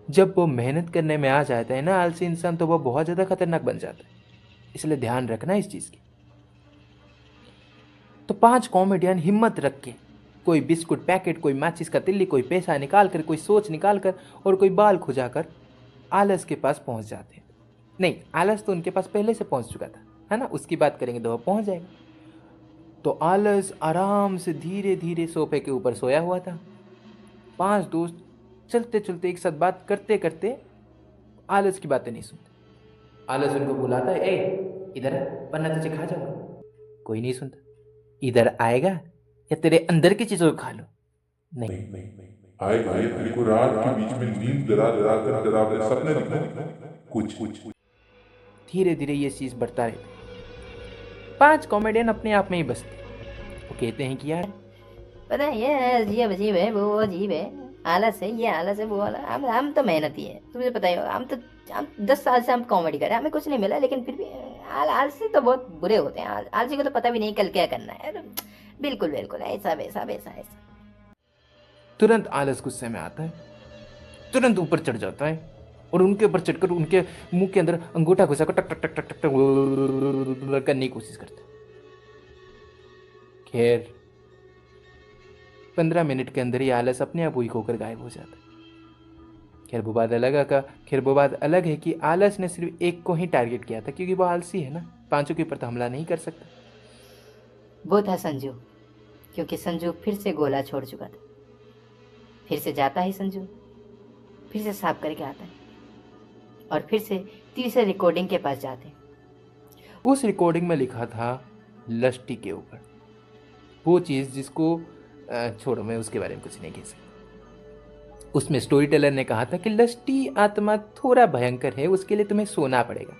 A: जब वो मेहनत करने में आ जाता है ना आलसी इंसान, तो वो बहुत ज्यादा खतरनाक बन जाता है। इसलिए ध्यान रखना इस चीज की। तो 5 कॉमेडियन हिम्मत रख के, कोई बिस्कुट पैकेट, कोई माचिस का तिल्ली, कोई पैसा निकाल कर, कोई सोच निकाल कर और कोई बाल खुजाकर आलस के पास पहुंच जाते हैं। नहीं, आलस तो उनके पास पहले से पहुंच चुका था, है ना। उसकी बात करेंगे तो वो पहुंच जाएगा। तो आलस आराम से धीरे धीरे सोफे के ऊपर सोया हुआ था। 5 दोस्त चलते चलते एक साथ बात करते करते आलस की बातें नहीं सुनते। आलस उनको बुलाता है, ए इधर आ, वरना तुझे खा जाऊंगा। कोई नहीं सुनता। इधर आएगा या तेरे अंदर की चीजों को खा लो। नहीं,
C: आएगा, तेरे को रात के बीच में नींद डरा डरा कर डरावने सपने दिखाए, कुछ
A: धीरे धीरे ये चीज बढ़ता रहता है। 5 कॉमेडियन अपने आप में ही बसते। वो कहते हैं कि यार
B: पता है, ये अजीब अजीब है, वो अजीब है, आलस है, ये आलस है, वो वाला। हम तो मेहनती है, तुझे पता ही होगा। हम 10 साल से हम कॉमेडी कर रहे हैं, हमें कुछ नहीं मिला, लेकिन फिर भी आलसी तो बहुत बुरे होते हैं। आलसी को तो पता भी नहीं कल क्या करना है। बिल्कुल बिल्कुल, ऐसा वैसा वैसा ऐसा।
A: तुरंत आलस गुस्से में आता है, तुरंत ऊपर चढ़ जाता है और उनके ऊपर चढ़कर उनके मुंह के अंदर अंगूठा घुसा कर टक टक टक टक टक करने की कोशिश करता है। खैर, 15 मिनट के अंदर ही आलस अपने आप वीक होकर गायब हो जाता है। खैर, वो बात अलग है कि आलस ने सिर्फ एक को ही टारगेट किया था, क्योंकि वो आलसी है ना, 5 के ऊपर तो हमला नहीं कर सकता।
B: वो था संजू, क्योंकि संजू फिर से गोला छोड़ चुका था। फिर से जाता है संजू, फिर से साफ करके आता है और फिर से तीसरे रिकॉर्डिंग के पास जाते हैं।
A: उस रिकॉर्डिंग में लिखा था लस्टी के ऊपर, वो चीज़ जिसको छोड़ो, मैं उसके बारे में कुछ नहीं कह सकता। उसमें स्टोरी टेलर ने कहा था कि लस्टी आत्मा थोड़ा भयंकर है, उसके लिए तुम्हें सोना पड़ेगा।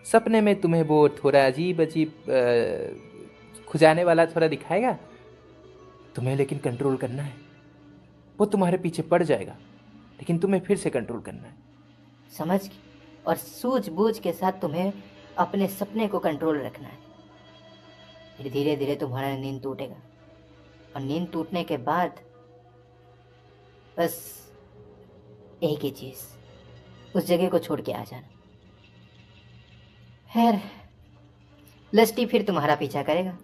A: सपने में तुम्हें वो थोड़ा अजीब अजीब खुजाने वाला थोड़ा दिखाएगा, तुम्हें लेकिन कंट्रोल करना है। वो तुम्हारे पीछे पड़ जाएगा, लेकिन तुम्हें फिर से कंट्रोल करना है।
B: समझ गई। और सूझबूझ के साथ तुम्हें अपने सपने को कंट्रोल रखना है। फिर धीरे धीरे तुम्हारा नींद टूटेगा, और नींद टूटने के बाद बस एक ही चीज, उस जगह को छोड़ के आ जाना। खैर, लस्टी फिर तुम्हारा पीछा करेगा।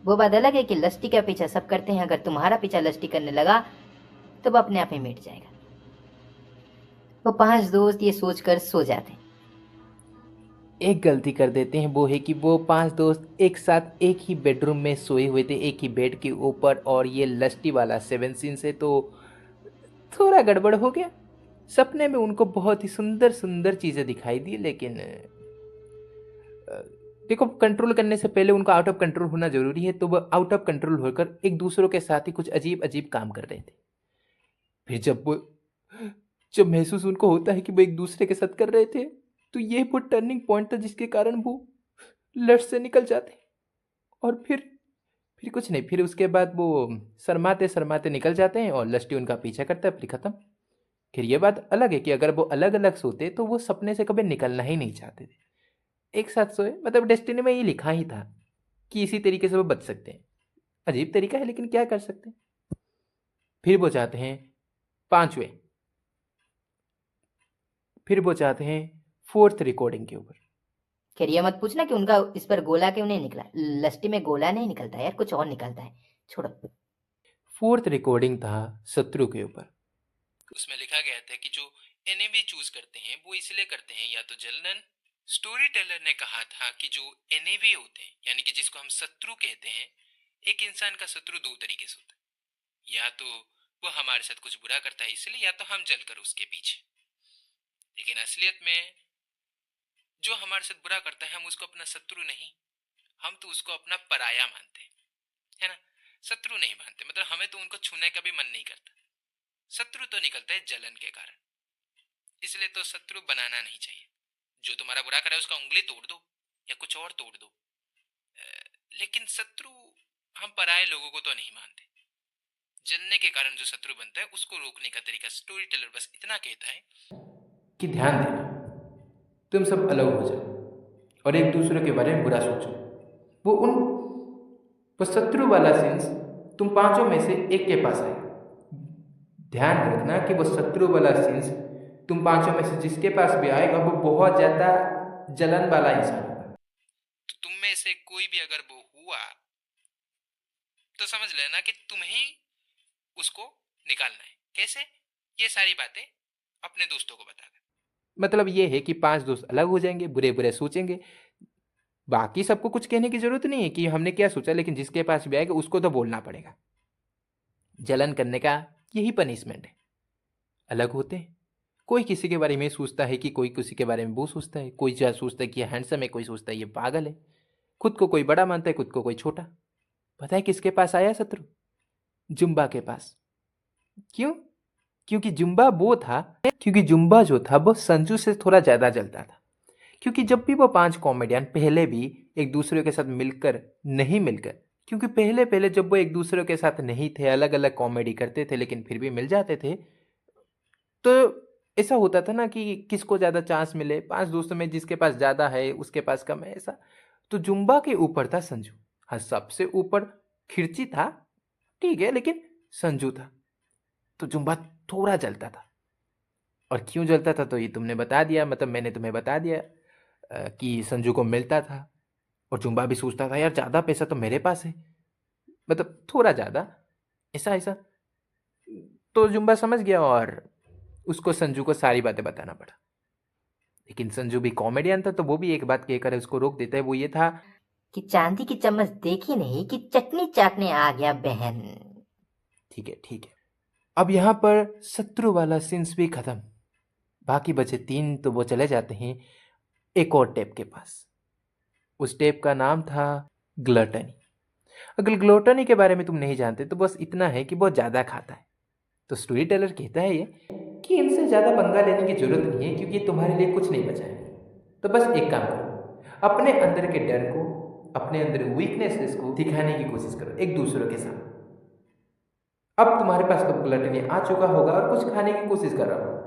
B: वो बात अलग है कि लस्टी का पीछा सब करते हैं, अगर तुम्हारा पीछा लस्टी करने लगा तो वो अपने आप ही मिट जाएगा। वो 5 दोस्त ये सोचकर सो जाते हैं।
A: एक गलती कर देते हैं, वो है कि वो 5 दोस्त एक साथ एक ही बेडरूम में सोए हुए थे, एक ही बेड के ऊपर, और ये लस्टी वाला 7 सीन से तो थोड़ा गड़बड़ हो गया। सपने में उनको बहुत ही सुंदर सुंदर चीज़ें दिखाई दी, लेकिन देखो, कंट्रोल करने से पहले उनको आउट ऑफ कंट्रोल होना जरूरी है, तो वो आउट ऑफ कंट्रोल होकर एक दूसरों के साथ ही कुछ अजीब अजीब काम कर रहे थे। फिर जब महसूस उनको होता है कि वो एक दूसरे के साथ कर रहे थे, तो ये वो टर्निंग पॉइंट था जिसके कारण वो लट से निकल जाते। और फिर कुछ नहीं, फिर उसके बाद वो शर्माते शर्माते निकल जाते हैं और लस्टी उनका पीछा करता है, फिर खत्म। फिर ये बात अलग है कि अगर वो अलग अलग सोते तो वो सपने से कभी निकलना ही नहीं चाहते थे, एक साथ सोए। मतलब डेस्टिनी में ये लिखा ही था कि इसी तरीके से वो बच सकते हैं। अजीब तरीका है, लेकिन क्या कर सकते हैं। फिर वो चाहते हैं 5वें, फिर वो चाहते हैं 4th रिकॉर्डिंग के ऊपर।
B: खैर, ये मत पूछना कि उनका इस पर गोला क्यों नहीं निकला। लस्टी में गोला नहीं निकलता यार, कुछ और निकलता है, छोड़ो।
A: 4th रिकॉर्डिंग था शत्रु के ऊपर। उसमें लिखा गया था कि जो एनिमी चूज करते हैं वो इसलिए करते हैं या तो जलन। स्टोरी टेलर ने कहा था कि जो एनिमी होते हैं, यानी कि जिसको हम शत्रु कहते हैं, एक इंसान का शत्रु 2 तरीके से होता है। या तो वो हमारे साथ कुछ बुरा करता है इसलिए, या तो हम जलकर उसके पीछे। लेकिन असलियत में जो हमारे साथ बुरा करता है, हम उसको अपना शत्रु नहीं, हम तो उसको अपना पराया मानते हैं, है ना। शत्रु नहीं मानते, मतलब हमें तो उनको छूने का भी मन नहीं करता। शत्रु तो निकलता है जलन के कारण, इसलिए तो शत्रु बनाना नहीं चाहिए। जो तुम्हारा बुरा करे उसका उंगली तोड़ दो या कुछ और तोड़ दो, लेकिन शत्रु हम पराये लोगों को तो नहीं मानते। जलने के कारण जो शत्रु बनता है उसको रोकने का तरीका स्टोरी टेलर बस इतना कहता है कि ध्यान देना, तुम सब अलग हो जाओ और एक दूसरे के बारे में बुरा सोचो। वो शत्रु वाला सेंस तुम 5 में से एक के पास आएगा। ध्यान रखना कि वो शत्रु वाला सेंस तुम 5 में से जिसके पास भी आएगा वो बहुत ज्यादा जलन वाला इंसान होगा। तो तुम में से कोई भी अगर वो हुआ तो समझ लेना कि तुम्हें उसको निकालना है। कैसे? ये सारी बातें अपने दोस्तों को बताकर। मतलब ये है कि 5 दोस्त अलग हो जाएंगे, बुरे बुरे सोचेंगे। बाकी सबको कुछ कहने की जरूरत नहीं है कि हमने क्या सोचा, लेकिन जिसके पास भी आएगा उसको तो बोलना पड़ेगा। जलन करने का यही पनिशमेंट है। अलग होते हैं, कोई किसी के बारे में सोचता है कि कोई किसी के बारे में वो सोचता है, कोई क्या सोचता है कि ये हैंडसम है, कोई सोचता है ये पागल है, खुद को कोई बड़ा मानता है, खुद को कोई छोटा। पता है किसके पास आया शत्रु? जुम्बा के पास। क्यों? क्योंकि जुम्बा जो था वो संजू से थोड़ा ज्यादा जलता था। क्योंकि जब भी वो 5 कॉमेडियन पहले भी एक दूसरे के साथ मिलकर नहीं मिलकर, क्योंकि पहले पहले जब वो एक दूसरे के साथ नहीं थे, अलग अलग कॉमेडी करते थे, लेकिन फिर भी मिल जाते थे, तो ऐसा होता था ना कि किसको ज़्यादा चांस मिले, 5 दोस्तों में जिसके पास ज़्यादा है उसके पास कम है, ऐसा। तो जुम्बा के ऊपर था संजू। हाँ, सबसे ऊपर खिरची था, ठीक है, लेकिन संजू था। तो जुम्बा थोड़ा जलता था। और क्यों जलता था तो ये तुमने बता दिया, मतलब मैंने तुम्हें बता दिया कि संजू को मिलता था। और जुम्बा भी सोचता था यार ज़्यादा पैसा तो मेरे पास है, मतलब थोड़ा ज़्यादा, ऐसा ऐसा। तो जुम्बा समझ गया और उसको संजू को सारी बातें बताना पड़ा। लेकिन संजू भी कॉमेडियन था, तो वो भी एक बात कहकर उसको रोक देता है। वो ये था
B: कि चांदी की चम्मच देखी नहीं कि चटनी चाटने आ गया बहन।
A: ठीक है ठीक है। अब यहाँ पर शत्रु वाला सीन्स भी खत्म। बाकी बचे 3, तो वो चले जाते हैं एक और टेप के पास। उस टेप का नाम था ग्लटनी। अगर ग्लूटनी के बारे में तुम नहीं जानते तो बस इतना है कि बहुत ज़्यादा खाता है। तो स्टोरी टेलर कहता है ये कि इनसे ज़्यादा पंगा लेने की जरूरत नहीं है क्योंकि तुम्हारे लिए कुछ नहीं बचा है। तो बस एक काम करो, अपने अंदर के डर को, अपने अंदर वीकनेसेस को दिखाने की कोशिश करो एक दूसरों के साथ। अब तुम्हारे पास तो ग्लटनी आ चुका होगा और कुछ खाने की कोशिश कर रहा होगा,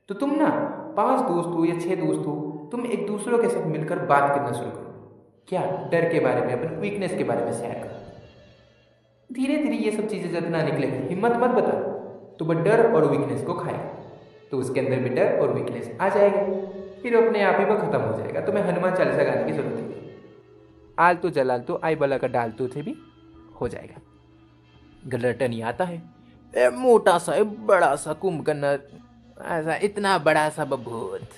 A: तो तुम ना 5 दोस्त हो या 6 दोस्त हो, तुम एक दूसरों के साथ मिलकर बात करना शुरू करो। क्या? डर के बारे में, अपने वीकनेस के बारे में शेयर करो। धीरे धीरे ये सब चीज़ें जितना निकलेंगी, हिम्मत मत बता, तो वह डर और वीकनेस को खाएगा, तो उसके अंदर भी डर और वीकनेस आ जाएगी, फिर अपने आप ही वो खत्म हो जाएगा। तुम्हें हनुमान चालीसा गाने की जरूरत नहीं। आलतू जलालतू आई बला का डालतू थे भी हो जाएगा। ग्लटनी आता है, ए मोटा सा, बड़ा सा कुंभकर्ण, ऐसा इतना बड़ा सा बभूत।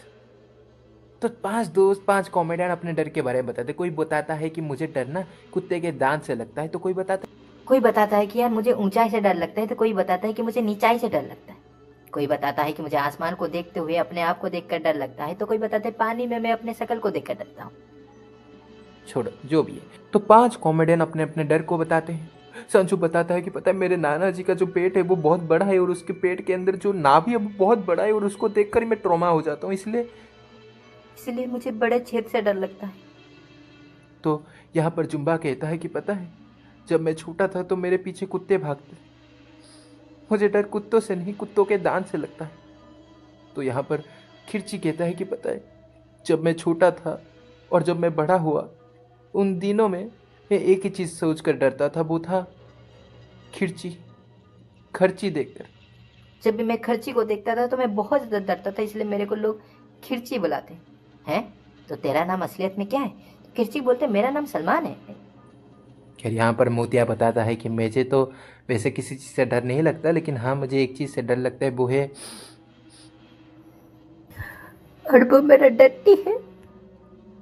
A: तो 5 दोस्त, 5 कॉमेडियन अपने डर के बारे में बताते। कोई बताता है कि मुझे डर ना कुत्ते के दांत से लगता है, तो कोई बताता
B: है कि यार मुझे ऊंचाई से डर लगता है, तो कोई बताता है कि मुझे नीचाई से डर लगता है। कोई बताता है कि मुझे आसमान को देखते हुए अपने आप को देखकर डर लगता है, तो कोई बताता है पानी में मैं अपने शकल को देखकर डरता हूँ।
A: छोड़ो जो भी है। तो 5 कॉमेडियन अपने अपने डर को बताते हैं। संजू बताता है कि पता है मेरे नाना जी का जो पेट है वो बहुत बड़ा है और उसके पेट के अंदर जो नाभि है वो बहुत बड़ा है और उसको देखकर ही मैं ट्रॉमा हो जाता हूँ, इसलिए
B: मुझे बड़े छेद से डर लगता है।
A: तो यहाँ पर जुम्बा कहता है कि पता है जब मैं छोटा था तो मेरे पीछे कुत्ते भागते, मुझे डर कुत्तों से नहीं, कुत्तों के दांत से लगता है। तो यहाँ पर खिरची कहता है कि पता है जब मैं छोटा था और जब मैं बड़ा हुआ, उन दिनों में मैं एक ही चीज़ सोच कर डरता था, वो था खर्ची देखकर।
B: जब भी मैं खर्ची को देखता था तो मैं बहुत ज़्यादा डरता था, इसलिए मेरे को लोग खिरची बुलाते हैं। तो तेरा नाम असलियत में क्या है? तो खिरची बोलते मेरा नाम सलमान है।
A: खैर यहाँ पर मोतिया बताता है कि मुझे तो वैसे किसी चीज़ से डर नहीं लगता, लेकिन हाँ मुझे एक चीज़ से डर लगता है, वो है
B: और वो मेरा डरती है।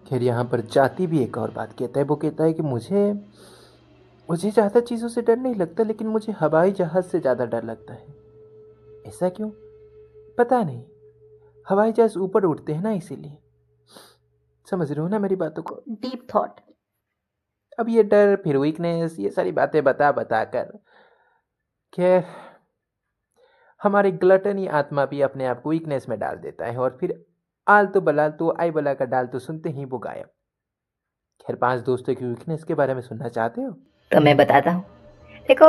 A: खैर यहाँ पर जाति भी एक और बात कहता है, वो कहता है कि मुझे ज़्यादा चीज़ों से डर नहीं लगता, लेकिन मुझे हवाई जहाज़ से ज़्यादा डर लगता है। ऐसा क्यों? पता नहीं, हवाई जहाज़ ऊपर उड़ते हैं ना, इसीलिए। समझ रहे हो ना मेरी बातों को?
B: Deep thought.
A: अब ये डर फिर वीकनेस, ये सारी बातें बता कर खैर हमारी ग्लटनी आत्मा भी अपने आप को वीकनेस में डाल देता है और फिर आलतू बलालतू आई बला का डालतू सुनते ही वो गायब। खैर 5 दोस्तों की वीकनेस के बारे में सुनना चाहते हो
B: तो मैं बताता हूँ। देखो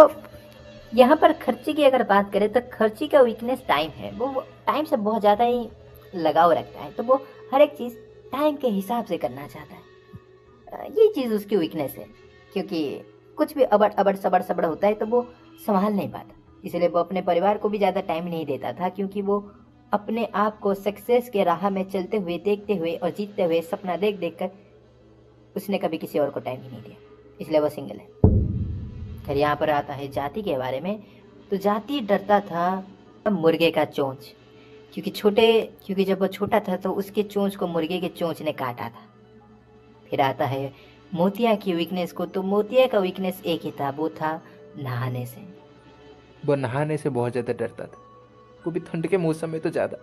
B: यहाँ पर खर्ची की अगर बात करें तो खर्ची का वीकनेस टाइम है। वो टाइम से बहुत ज़्यादा ही लगाव रखता है, तो वो हर एक चीज़ टाइम के हिसाब से करना चाहता है। ये चीज़ उसकी वीकनेस है, क्योंकि कुछ भी अबड़ अबड़ सबड़ सबड़ होता है तो वो संभाल नहीं पाता, इसलिए वो अपने परिवार को भी ज़्यादा टाइम नहीं देता था, क्योंकि वो अपने आप को सक्सेस के राह में चलते हुए, देखते हुए और जीतते हुए सपना देख देख कर उसने कभी किसी और को टाइम ही नहीं दिया, इसलिए वो सिंगल है। फिर यहाँ पर आता है जाति के बारे में। तो जाति डरता था मुर्गे का चोंच, क्योंकि जब वो छोटा था तो उसके चोंच को मुर्गे के चोंच ने काटा था। फिर आता है मोतिया की वीकनेस को। तो मोतिया का वीकनेस एक ही था, वो था नहाने से।
A: वो नहाने से बहुत ज़्यादा डरता था, वो भी ठंड के मौसम में तो ज़्यादा,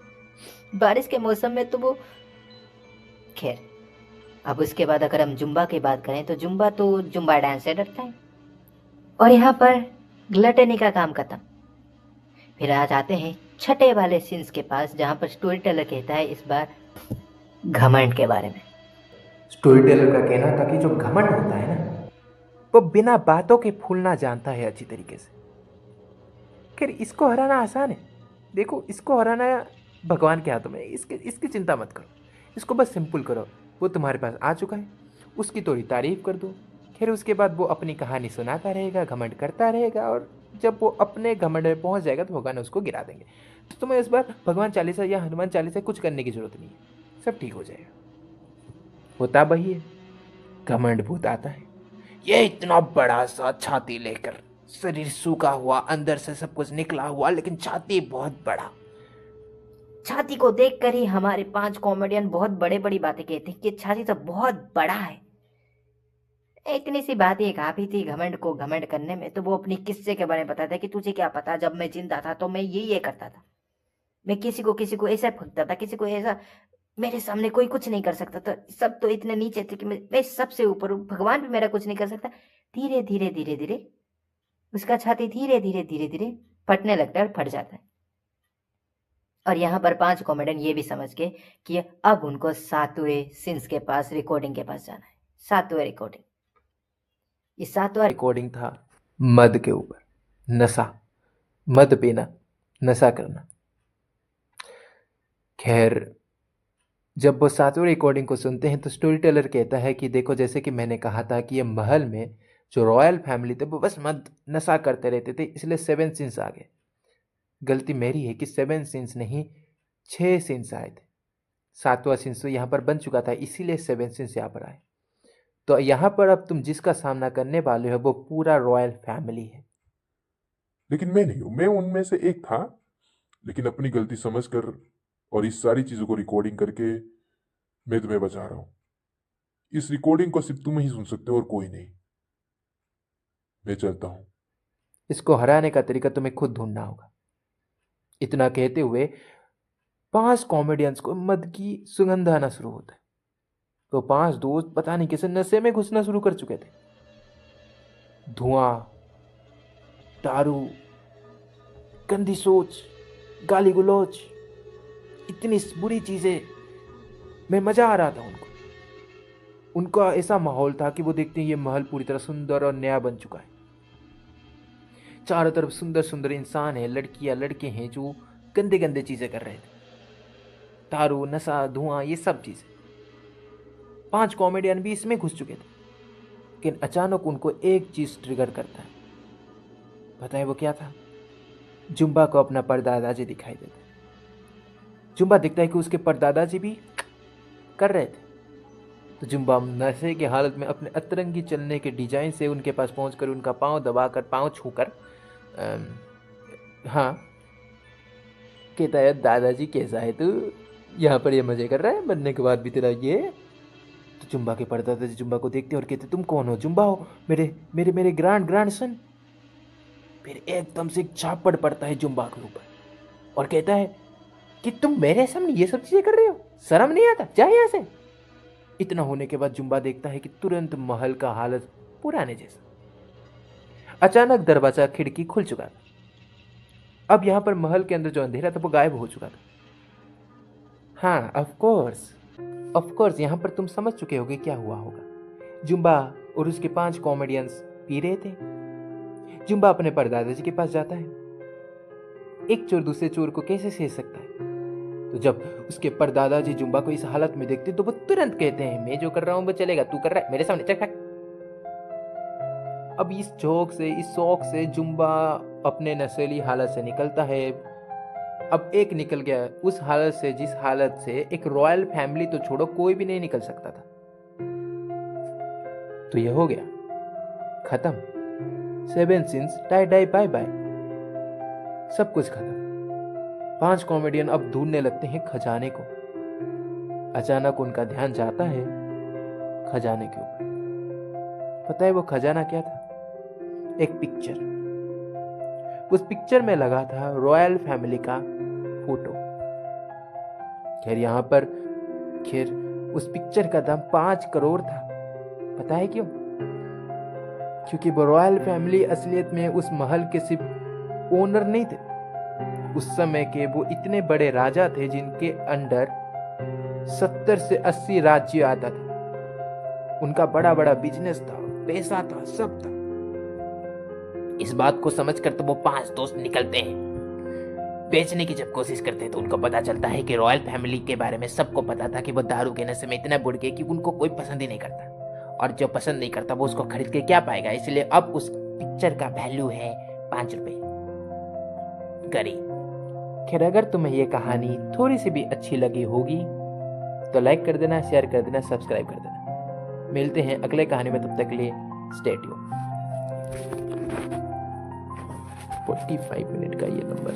B: बारिश के मौसम में तो वो खैर। अब उसके बाद अगर हम जुम्बा की बात करें तो जुम्बा डांस से डरता है। और यहाँ पर ग्लटनी का काम खत्म। फिर आ जाते हैं छठे वाले सीन्स के पास, जहाँ पर स्टोरी टेलर कहता है इस बार घमंड के बारे में।
A: स्टोरी टेलर का कहना था कि जो घमंड होता है ना, वो बिना बातों के फूलना जानता है अच्छी तरीके से। खैर इसको हराना आसान है, देखो इसको हराना भगवान के हाथों में, इसकी चिंता मत करो, इसको बस सिंपल करो। वो तुम्हारे पास आ चुका है, उसकी थोड़ी तारीफ कर दो, फिर उसके बाद वो अपनी कहानी सुनाता रहेगा, घमंड करता रहेगा, और जब वो अपने घमंड में पहुंच जाएगा तो भगवान उसको गिरा देंगे। तो तुम्हें इस बार भगवान चालीसा या हनुमान चालीसा कुछ करने की जरूरत नहीं है, सब ठीक हो जाएगा। होता वही है, घमंड भूत आता है, ये इतना बड़ा सा छाती लेकर, शरीर सूखा हुआ, अंदर से सब कुछ निकला हुआ, लेकिन छाती बहुत बड़ा।
B: छाती को देखकर ही हमारे 5 कॉमेडियन बहुत बड़े बड़ी बातें कहते हैं कि छाती तो बहुत बड़ा है। इतनी सी बात ही काफी थी घमंड को घमंड करने में। तो वो अपनी किस्से के बारे में बताता है कि तुझे क्या पता, जब मैं जिंदा था तो मैं ये करता था, मैं किसी को ऐसा फूकता था, किसी को ऐसा मेरे सामने कोई कुछ नहीं कर सकता था, सब तो इतने नीचे थे कि मैं सबसे ऊपर हूँ, भगवान भी मेरा कुछ नहीं कर सकता। धीरे धीरे धीरे धीरे उसका छाती धीरे धीरे धीरे धीरे फटने लगता है और फट जाता है। और यहाँ पर 5 कॉमेडियन ये भी समझ गए कि अब उनको 7वें सिंस के पास, रिकॉर्डिंग के पास जाना है। 7वें रिकॉर्डिंग, ये 7वां
A: रिकॉर्डिंग था मद के ऊपर, नशा, मद पीना, नशा करना। खैर, जब वो 7वें रिकॉर्डिंग को सुनते हैं तो स्टोरी टेलर कहता है कि देखो, जैसे कि मैंने कहा था कि ये महल में जो रॉयल फैमिली थे वो बस मद नशा करते रहते थे, इसलिए 7 सिंस आ गए। गलती मेरी है कि 7 सिंस नहीं, 6 सिंस आए थे। 7वां सिंस तो यहाँ पर बन चुका था, इसीलिए 7 सिंस यहाँ पर आए। तो यहाँ पर अब तुम जिसका सामना करने वाले हो वो पूरा रॉयल फैमिली है।
C: लेकिन मैं नहीं हूं, मैं उनमें से एक था, लेकिन अपनी गलती समझकर और इस सारी चीजों को रिकॉर्डिंग करके मैं तुम्हें बचा रहा हूं। इस रिकॉर्डिंग को सिर्फ तुम ही सुन सकते हो और कोई नहीं। मैं चलता हूं।
A: इसको हराने का तरीका तुम्हें खुद ढूंढना होगा। इतना कहते हुए 5 कॉमेडियंस को मद की सुगंध आना शुरू होता है। तो 5 दोस्त पता नहीं कैसे नशे में घुसना शुरू कर चुके थे। धुआं, दारू, गंदी सोच, गाली गलौज, इतनी बुरी चीजें में मजा आ रहा था उनको। उनका ऐसा माहौल था कि वो देखते हैं ये महल पूरी तरह सुंदर और नया बन चुका है। चारों तरफ सुंदर सुंदर इंसान है, लड़कियां लड़के हैं जो गंदे गंदे चीजें कर रहे थे, दारू, नशा, धुआं, ये सब चीजें। 5 कॉमेडियन भी इसमें घुस चुके थे। लेकिन अचानक उनको एक चीज ट्रिगर करता है। पता है वो क्या था? जुम्बा को अपना परदादाजी दिखाई देता है। जुम्बा दिखता है कि उसके परदादाजी भी कर रहे थे। तो जुम्बा नशे की हालत में अपने अतरंगी चलने के डिजाइन से उनके पास पहुंचकर उनका पांव दबाकर, पांव छूकर हाँ कहता है, दादाजी कैसा है तू? यहाँ पर ये मजे कर रहा है, मरने के बाद भी तेरा ये। तो जुम्बा के परदादाजी जुम्बा को देखते और कहते, तुम कौन हो? जुम्बा हो? मेरे मेरे मेरे ग्रैंड सन। फिर एकदम से एक झापड़ पड़ता है जुम्बा के ऊपर और कहता है कि तुम मेरे सामने ये सब चीजें कर रहे हो, शर्म नहीं आता? जा यहाँ से। इतना होने के बाद जुम्बा देखता है कि तुरंत महल का हालत पुराने जैसा। अचानक दरवाजा, खिड़की खुल चुका था। अब यहां पर महल के अंदर जो अंधेरा था वो गायब हो चुका था। हाँ, ऑफ कोर्स यहां पर तुम समझ चुके होगे क्या हुआ होगा। जुम्बा और उसके 5 कॉमेडियंस पी रहे थे। जुम्बा अपने परदादाजी के पास जाता है। एक चोर दूसरे चोर को कैसे सह सकता है? तो जब उसके परदादाजी जुम्बा को इस हालत में देखते तो वो तुरंत कहते हैं, मैं जो कर रहा हूं वो चलेगा, तू कर रहा है मेरे सामने, चल भाग। अब इस शौक से जुम्बा अपने नशेली हालत से निकलता है। अब एक निकल गया उस हालत से जिस हालत से एक रॉयल फैमिली तो छोड़ो, कोई भी नहीं निकल सकता था। तो यह हो गया खत्म। 7 sins, tie die bye bye, सब कुछ खत्म। 5 कॉमेडियन अब ढूंढने लगते हैं खजाने को। अचानक उनका ध्यान जाता है खजाने के ऊपर। पता है वो खजाना क्या था? एक पिक्चर। उस पिक्चर में लगा था रॉयल फैमिली का फोटो। खैर उस पिक्चर का दाम 5 करोड़ था। पता है क्यों? क्योंकि वो रॉयल फैमिली असलियत में उस महल के सिर्फ ओनर नहीं थे। उस समय के वो इतने बड़े राजा थे जिनके अंडर 70 से 80 राज्य आता था। उनका बड़ा बड़ा बिजनेस था, पैसा था, सब था। इस बात को समझकर तो वो 5 दोस्त निकलते हैं। बेचने की जब कोशिश करते हैं तो उनको पता चलता है कि रॉयल फैमिली के बारे में सबको पता था कि वो दारू के नशे में इतना बुड़ गए कि उनको कोई पसंद ही नहीं करता, और जो पसंद नहीं करता वो उसको खरीद के क्या पाएगा। इसलिए अब उस पिक्चर का वैल्यू है 5 रुपए। गरीब। खैर, अगर तुम्हें ये कहानी थोड़ी सी भी अच्छी लगी होगी तो लाइक कर देना, शेयर कर देना, सब्सक्राइब कर देना। मिलते हैं अगले कहानी में, तब तक के लिए स्टे ट्यून्ड। 45 मिनट का ये लंबा